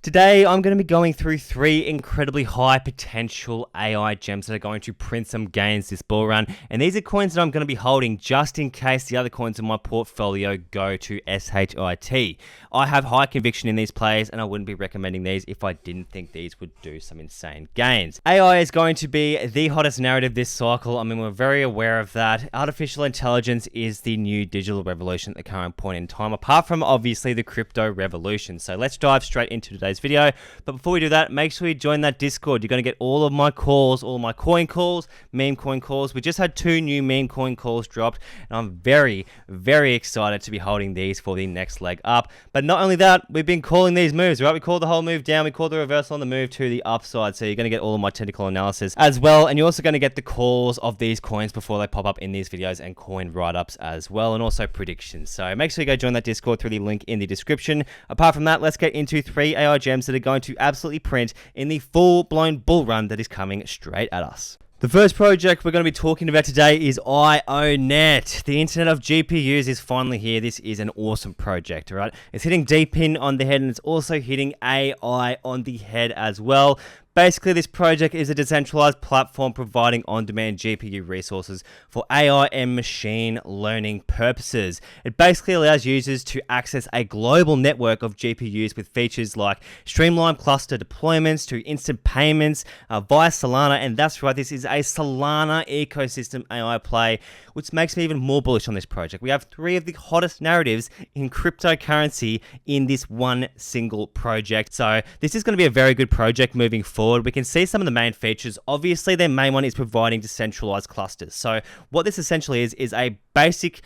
Today, I'm going to be going through 3 incredibly high potential AI gems that are going to print some gains this bull run. And these are coins that I'm going to be holding just in case the other coins in my portfolio go to SHIT. I have high conviction in these plays and I wouldn't be recommending these if I didn't think these would do some insane gains. AI is going to be the hottest narrative this cycle. I mean, we're very aware of that. Artificial intelligence is the new digital revolution at the current point in time, apart from obviously the crypto revolution. So let's dive straight into today's video. But before we do that, make sure you join that Discord. You're going to get all of my calls, all my coin calls, meme coin calls. We just had 2 new meme coin calls dropped, and I'm very, very excited to be holding these for the next leg up. But not only that, we've been calling these moves, right? We called the whole move down, we called the reversal on the move to the upside. So you're going to get all of my technical analysis as well, and you're also going to get the calls of these coins before they pop up in these videos, and coin write-ups as well, and also predictions. So make sure you go join that Discord through the link in the description. Apart from that, let's get into 3 AI gems that are going to absolutely print in the full-blown bull run that is coming straight at us. The first project we're going to be talking about today is IONET. The Internet of GPUs is finally here. This is an awesome project, right? It's hitting DEPIN on the head, and it's also hitting AI on the head as well. Basically, this project is a decentralized platform providing on-demand GPU resources for AI and machine learning purposes. It basically allows users to access a global network of GPUs with features like streamlined cluster deployments to instant payments via Solana. And that's right, this is a Solana ecosystem AI play, which makes me even more bullish on this project. We have 3 of the hottest narratives in cryptocurrency in this one single project. So this is going to be a very good project moving forward. We can see some of the main features. Obviously, their main one is providing decentralized clusters. So what this essentially is a basic,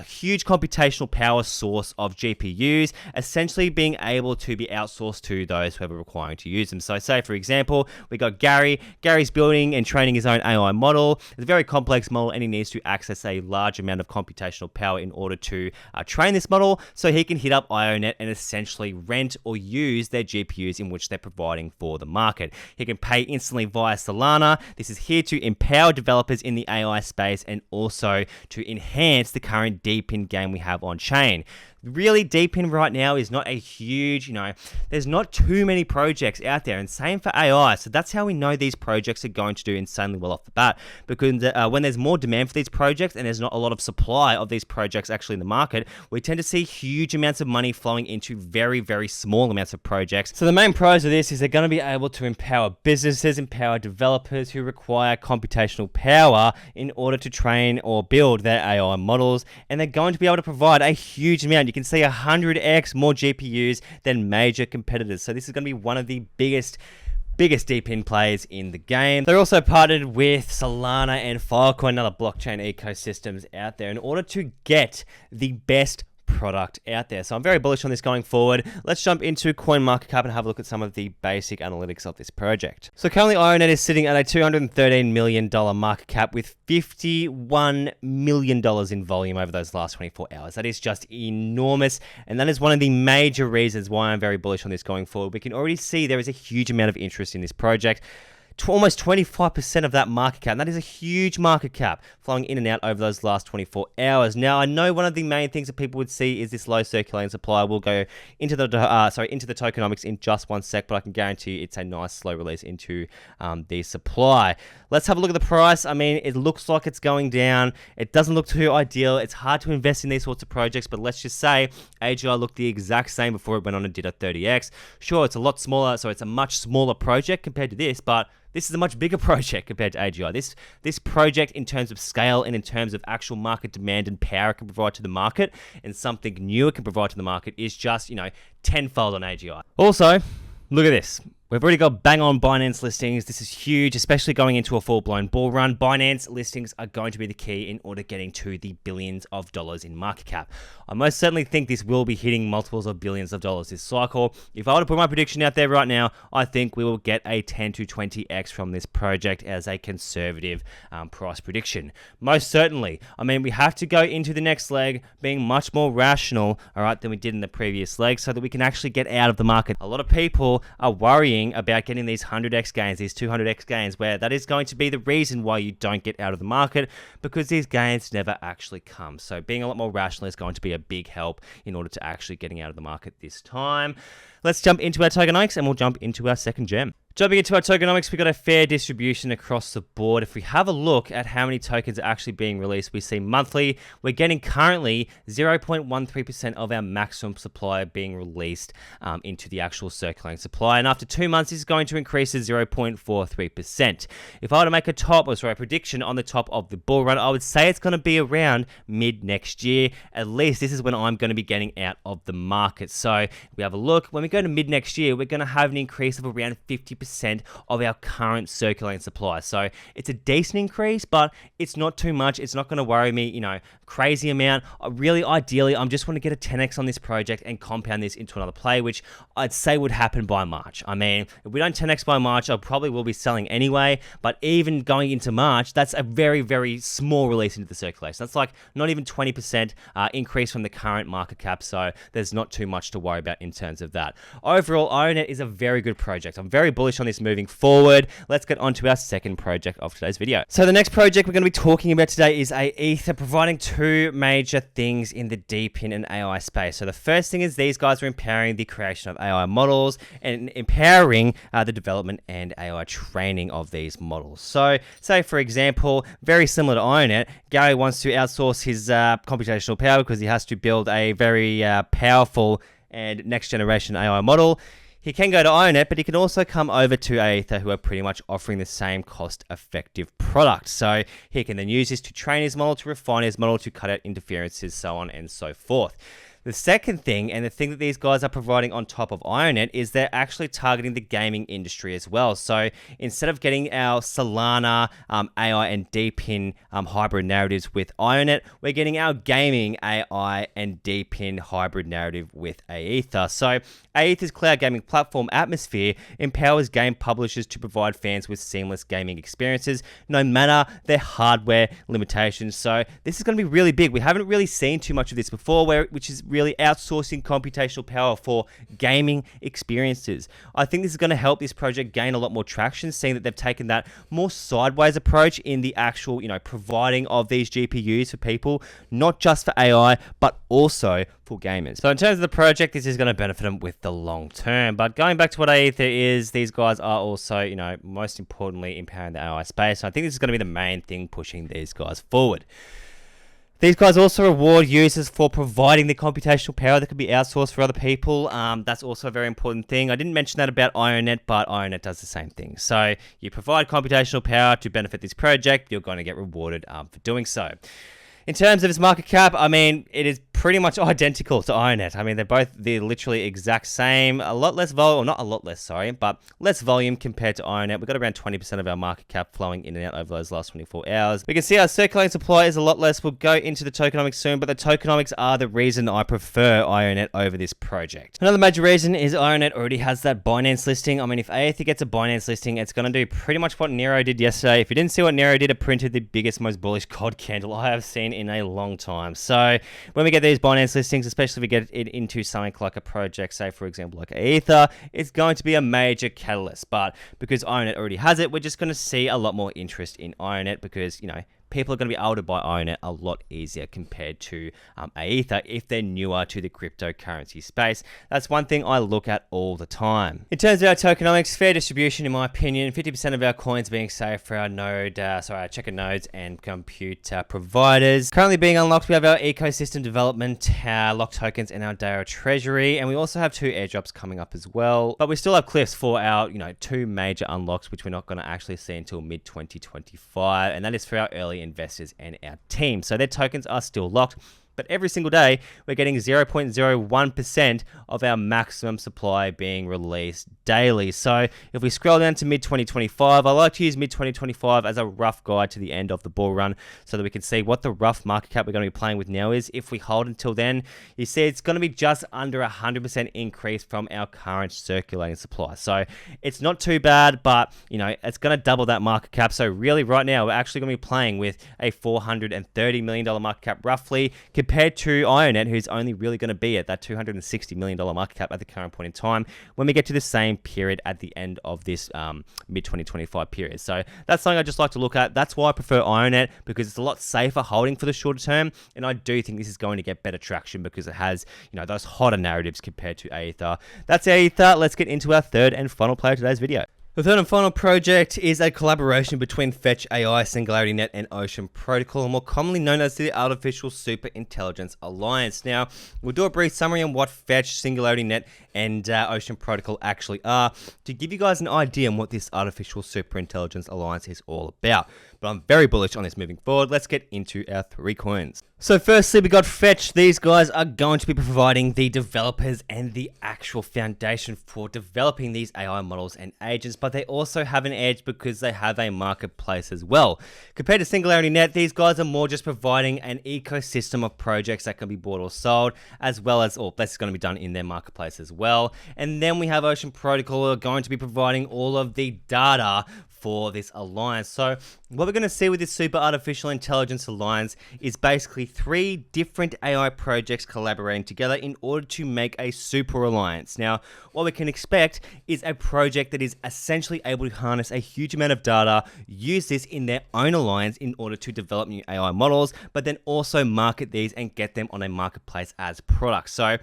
huge computational power source of GPUs, essentially being able to be outsourced to those who are requiring to use them. So say, for example, we got Gary. Gary's building and training his own AI model. It's a very complex model, and he needs to access a large amount of computational power in order to train this model, so he can hit up IONET and essentially rent or use their GPUs in which they're providing for the market. He can pay instantly via Solana. This is here to empower developers in the AI space and also to enhance the current DEPIN game we have on chain. Really, DEPIN right now is not a huge, there's not too many projects out there, and same for AI. So that's how we know these projects are going to do insanely well off the bat, because when there's more demand for these projects and there's not a lot of supply of these projects actually in the market, we tend to see huge amounts of money flowing into very, very small amounts of projects. So the main pros of this is they're going to be able to empower businesses, empower developers who require computational power in order to train or build their AI models, and they're going to be able to provide a huge amount. You can see 100x more GPUs than major competitors. So this is going to be one of the biggest DEPIN plays in the game. They're also partnered with Solana and Filecoin and other blockchain ecosystems out there in order to get the best product out there. So I'm very bullish on this going forward. Let's jump into CoinMarketCap and have a look at some of the basic analytics of this project. So currently IONET is sitting at a $213 million market cap with $51 million in volume over those last 24 hours. That is just enormous, and that is one of the major reasons why I'm very bullish on this going forward. We can already see there is a huge amount of interest in this project. Almost 25% of that market cap. And that is a huge market cap flowing in and out over those last 24 hours. Now, I know one of the main things that people would see is this low circulating supply. We'll go into the tokenomics in just one sec, but I can guarantee you it's a nice slow release into the supply. Let's have a look at the price. I mean, it looks like it's going down. It doesn't look too ideal. It's hard to invest in these sorts of projects, but let's just say AGI looked the exact same before it went on and did a 30x. Sure, it's a lot smaller, so it's a much smaller project compared to this, but this is a much bigger project compared to AGI. This project, in terms of scale and in terms of actual market demand and power it can provide to the market, and something new it can provide to the market, is just, tenfold on AGI. Also, look at this. We've already got bang on Binance listings. This is huge, especially going into a full-blown bull run. Binance listings are going to be the key in order getting to the billions of dollars in market cap. I most certainly think this will be hitting multiples of billions of dollars this cycle. If I were to put my prediction out there right now, I think we will get a 10 to 20x from this project as a conservative price prediction. Most certainly. I mean, we have to go into the next leg being much more rational, all right, than we did in the previous leg, so that we can actually get out of the market. A lot of people are worrying about getting these 100x gains, these 200x gains, where that is going to be the reason why you don't get out of the market, because these gains never actually come. So being a lot more rational is going to be a big help in order to actually getting out of the market this time. Let's jump into our tokenomics and we'll jump into our second gem. Jumping into our tokenomics, we've got a fair distribution across the board. If we have a look at how many tokens are actually being released, we see monthly, we're getting currently 0.13% of our maximum supply being released into the actual circulating supply. And after 2 months, this is going to increase to 0.43%. If I were to make a prediction on the top of the bull run, I would say it's going to be around mid next year. At least this is when I'm going to be getting out of the market. So if we have a look, when we go to mid next year, we're going to have an increase of around 50% of our current circulating supply. So it's a decent increase, but it's not too much. It's not going to worry me, crazy amount. Really, ideally, I just want to get a 10x on this project and compound this into another play, which I'd say would happen by March. I mean, if we don't 10x by March, I probably will be selling anyway, but even going into March, that's a very, very small release into the circulation. That's like not even 20% increase from the current market cap, so there's not too much to worry about in terms of that. Overall, IONET is a very good project. I'm very bullish on this moving forward. Let's get on to our second project of today's video. So the next project we're going to be talking about today is Aethir, providing two major things in the DEPIN and AI space. So the first thing is these guys are empowering the creation of AI models and empowering the development and AI training of these models. So say for example, very similar to IONET, Gary wants to outsource his computational power because he has to build a very powerful and next generation AI model. He can go to IONET, but he can also come over to Aethir, who are pretty much offering the same cost-effective product. So he can then use this to train his model, to refine his model, to cut out interferences, so on and so forth. The second thing, and the thing that these guys are providing on top of IONET, is they're actually targeting the gaming industry as well. So instead of getting our Solana, AI, and DEPIN hybrid narratives with IONET, we're getting our gaming AI and DEPIN hybrid narrative with Aethir. So Aethir's cloud gaming platform, Atmosphere, empowers game publishers to provide fans with seamless gaming experiences, no matter their hardware limitations. So this is going to be really big. We haven't really seen too much of this before, which is really outsourcing computational power for gaming experiences. I think this is going to help this project gain a lot more traction, seeing that they've taken that more sideways approach in the actual, providing of these GPUs for people, not just for AI, but also for gamers. So in terms of the project, this is going to benefit them with the long term. But going back to what Aethir is, these guys are also, most importantly, empowering the AI space. So I think this is going to be the main thing pushing these guys forward. These guys also reward users for providing the computational power that could be outsourced for other people. That's also a very important thing. I didn't mention that about IONET, but IONET does the same thing. So you provide computational power to benefit this project, you're going to get rewarded for doing so. In terms of its market cap, it is pretty much identical to IONET. They're literally exact same. A lot less volume, not a lot less, sorry, but less volume compared to IONET. We've got around 20% of our market cap flowing in and out over those last 24 hours. We can see our circulating supply is a lot less. We'll go into the tokenomics soon, but the tokenomics are the reason I prefer IONET over this project. Another major reason is IONET already has that Binance listing. If Aethir gets a Binance listing, it's going to do pretty much what Nero did yesterday. If you didn't see what Nero did, it printed the biggest, most bullish COD candle I have seen in a long time. So when we get these Binance listings, especially if we get it into something like a project, say for example like Aethir, it's going to be a major catalyst. But because IONET already has it, we're just going to see a lot more interest in IONET because people are going to be able to buy IONET a lot easier compared to Aethir if they're newer to the cryptocurrency space. That's one thing I look at all the time. In terms of our tokenomics, fair distribution in my opinion, 50% of our coins being saved for our our checker nodes and compute providers. Currently being unlocked, we have our ecosystem development, our locked tokens, and our DAO treasury, and we also have 2 airdrops coming up as well. But we still have cliffs for our 2 major unlocks, which we're not going to actually see until mid 2025, and that is for our early investors and our team. So their tokens are still locked. But every single day, we're getting 0.01% of our maximum supply being released daily. So if we scroll down to mid-2025, I like to use mid-2025 as a rough guide to the end of the bull run so that we can see what the rough market cap we're going to be playing with now is. If we hold until then, you see it's going to be just under 100% increase from our current circulating supply. So it's not too bad, but it's going to double that market cap. So really right now, we're actually going to be playing with a $430 million market cap roughly, compared to IONET, who's only really going to be at that $260 million market cap at the current point in time when we get to the same period at the end of this mid-2025 period. So that's something I just like to look at. That's why I prefer IONET, because it's a lot safer holding for the shorter term, and I do think this is going to get better traction because it has, those hotter narratives compared to Aethir. That's Aethir. Let's get into our third and final player of today's video. The third and final project is a collaboration between Fetch.AI, SingularityNet, and Ocean Protocol, more commonly known as the Artificial Superintelligence Alliance. Now, we'll do a brief summary on what Fetch, SingularityNet, and Ocean Protocol actually are to give you guys an idea on what this Artificial Superintelligence Alliance is all about. But I'm very bullish on this moving forward. Let's get into our three coins. So firstly, we got Fetch. These guys are going to be providing the developers and the actual foundation for developing these AI models and agents, but they also have an edge because they have a marketplace as well. Compared to SingularityNet, these guys are more just providing an ecosystem of projects that can be bought or sold, as well as, that's going to be done in their marketplace as well. And then we have Ocean Protocol, who are going to be providing all of the data for this alliance. So what we're going to see with this Super Artificial Intelligence Alliance is basically three different AI projects collaborating together in order to make a super alliance. Now, what we can expect is a project that is essentially able to harness a huge amount of data, use this in their own alliance in order to develop new AI models, but then also market these and get them on a marketplace as products. So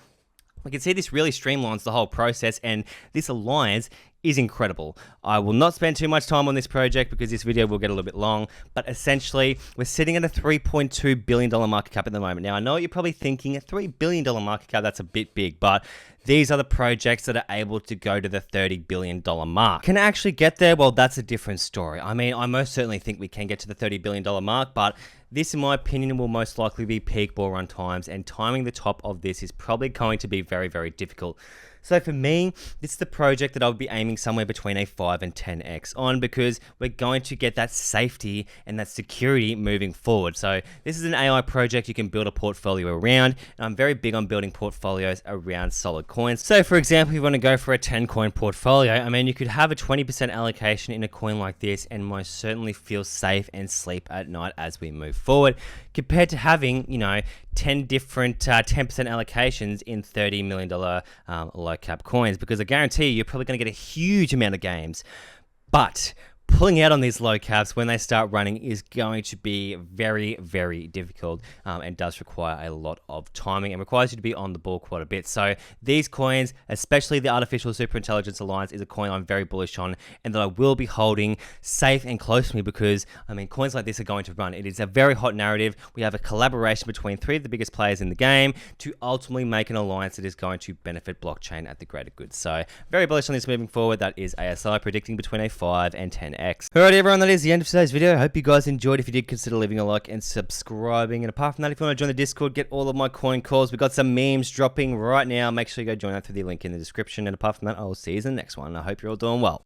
we can see this really streamlines the whole process, and this alliance is incredible. I will not spend too much time on this project because this video will get a little bit long, but essentially we're sitting at a $3.2 billion market cap at the moment. Now, I know what you're probably thinking, a $3 billion market cap, that's a bit big, but these are the projects that are able to go to the $30 billion mark. Can it actually get there? Well, that's a different story. I mean, I most certainly think we can get to the $30 billion mark, but this, in my opinion, will most likely be peak bull run times, and timing the top of this is probably going to be very, very difficult. So for me, this is the project that I would be aiming somewhere between a 5 and 10x on, because we're going to get that safety and that security moving forward. So this is an AI project you can build a portfolio around, and I'm very big on building portfolios around solid coins. So for example, if you want to go for a 10 coin portfolio, I mean, you could have a 20% allocation in a coin like this and most certainly feel safe and sleep at night as we move forward, compared to having, 10 different 10% allocations in $30 million low cap coins, because I guarantee you're probably going to get a huge amount of games. But pulling out on these low caps when they start running is going to be very, very difficult, and does require a lot of timing and requires you to be on the ball quite a bit. So these coins, especially the Artificial Superintelligence Alliance, is a coin I'm very bullish on and that I will be holding safe and close to me, because I mean, coins like this are going to run. It is a very hot narrative. We have a collaboration between three of the biggest players in the game to ultimately make an alliance that is going to benefit blockchain at the greater good. So very bullish on this moving forward. That is ASI predicting between a 5 and 10x. Alright everyone, that is the end of today's video. I hope you guys enjoyed. If you did, consider leaving a like and subscribing. And apart from that, if you want to join the Discord, get all of my coin calls. We've got some memes dropping right now. Make sure you go join that through the link in the description. And apart from that, I will see you in the next one. I hope you're all doing well.